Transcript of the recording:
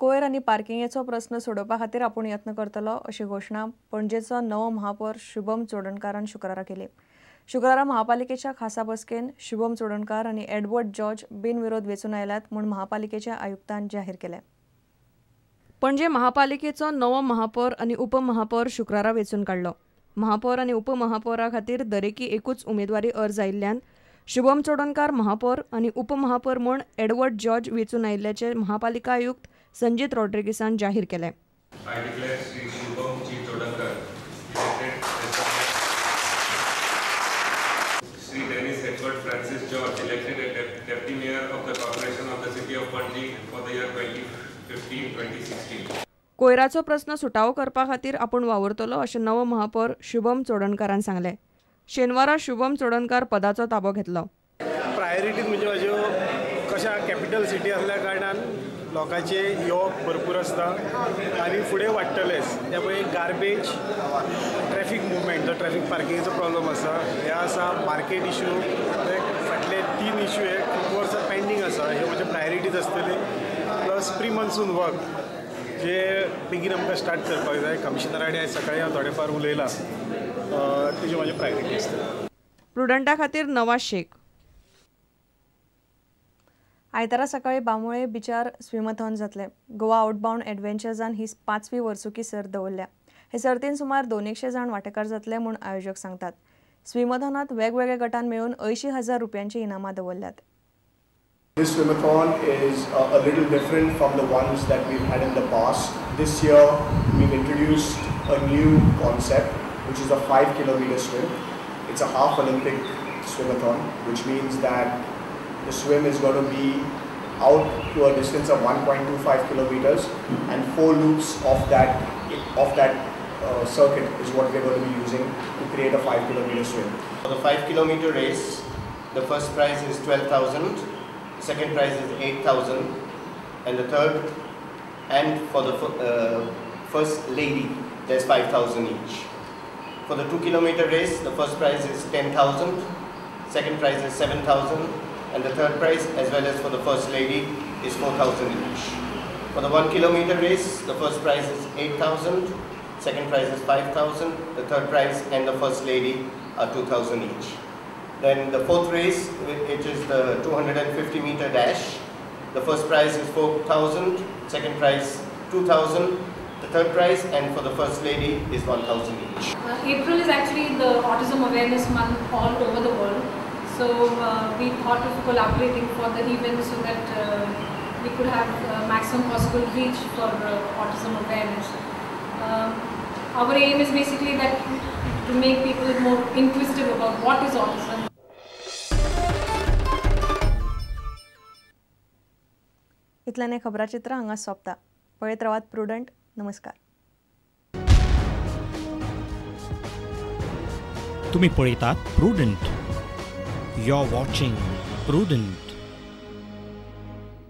कोयर आणि पार्किंगेचो प्रश्न सोडोवपा खातीर आपूण यत्न करतलो अशी घोषणा पणजेचो नवो महापौर शुभम चोडणकारान शुक्रारा केली. शुक्रारा महापालिकेच्या खासा बसकेन शुभम चोडणकार आणि एडवर्ड जॉर्ज बिनविरोध वेचून आयल्यात म्हूण महापालिकेच्या आयुक्तान जाहीर केले. पणजे महापालिकेचो नवो महापौर आणि उपमहापौर शुक्रारा वेचून काडलो. महापौर आणि उपमहापौरा खातीर दरेकी एकूच उमेदवारी अर्ज आयिल्ल्यान शुभम चोडणकार महापौर आणि उपमहापौर म्हूण एडवर्ड जॉर्ज वेचून आयिल्ल्याचे महापालिका आयुक्त संजीत रॉड्रिगीसान जाहीर केले. कोयराचो प्रश्न सुटावो करपा खातीर आपूण वावुरतलो अशें नवो महापौर शुभम चोडणकारान सांगलें. शेनवारा शुभम चोडणकार पदाचो ताबो घेतलो. प्रायोरिटी म्हणजे म्हाज्यो कशा कॅपिटल सिटी असल्या कारणान लोकांचे येवप भरपूर आसता आनी फुडें वाडटलेच. त्यामुळे गार्बेज, ट्रॅफिक मुवमेंट, जो ट्रॅफिक पार्किंगेचो प्रॉब्लम आसा हे आसा, मार्केट इश्यू, फाटले 3 इश्यू हे खूब वर्सां पेंडींग आसा. ह्यो म्हज्यो प्रायोरिटीज आसतली. प्लस प्री मॉन्सून वर्क जे बेगीन आमकां स्टार्ट करपाक जाय. कमिशनरा कडेन आयज सकाळीं हांव थोडे फार उलयलां. तेजी म्हाजी प्रायोरिटी आसतली. प्रुडंटा खातीर नवाज शेख. आयतारा सकाळी बांबोळे बिचार स्विमथॉन जातले. गोवा आउटबाउंड एडव्हेंचर्सान ही 5वी वर्सुकी सर्त दवरल्या. हे सर्तीन सुमार 200 जाण वांटेकार जातले म्हूण आयोजक सांगतात. स्विमथॉनात वेगवेगळ्या गटांत मेळून 80,000 रुपयांची इनामां दवरल्यात. This swimathon is a little different from the ones that we've had in the past. This year we've introduced a new concept, which is a 5-kilometer swim. It's a half Olympic swimathon, which means that the swim is going to be out to a distance of 1.25 kilometers, and 4 loops of that circuit is what we're going to be using to create a 5-kilometer swim. For the 5-kilometer race, the first prize is 12,000. Second prize is 8,000, and the third, and for the first lady, there's 5,000 each. For the 2-kilometer race, the first prize is 10,000, second prize is 7,000, and the third prize, as well as for the first lady, is 4,000 each. For the 1-kilometer race, the first prize is 8,000, second prize is 5,000, the third prize and the first lady are 2,000 each. Then the fourth race, which is the 250-meter dash, the first prize is 4,000, second prize 2,000, the third prize and for the first lady is 1,000 each. April is actually the Autism Awareness Month all over the world, so we thought of collaborating for the event so that we could have maximum possible reach for autism awareness. Our aim is basically that to make people more inquisitive about what is autism. इतल्यान खबराचित्र हांगा सोंपता. पळयत रावात prudent. नमस्कार. तुम्ही पळयतात Prudent. You are watching prudent.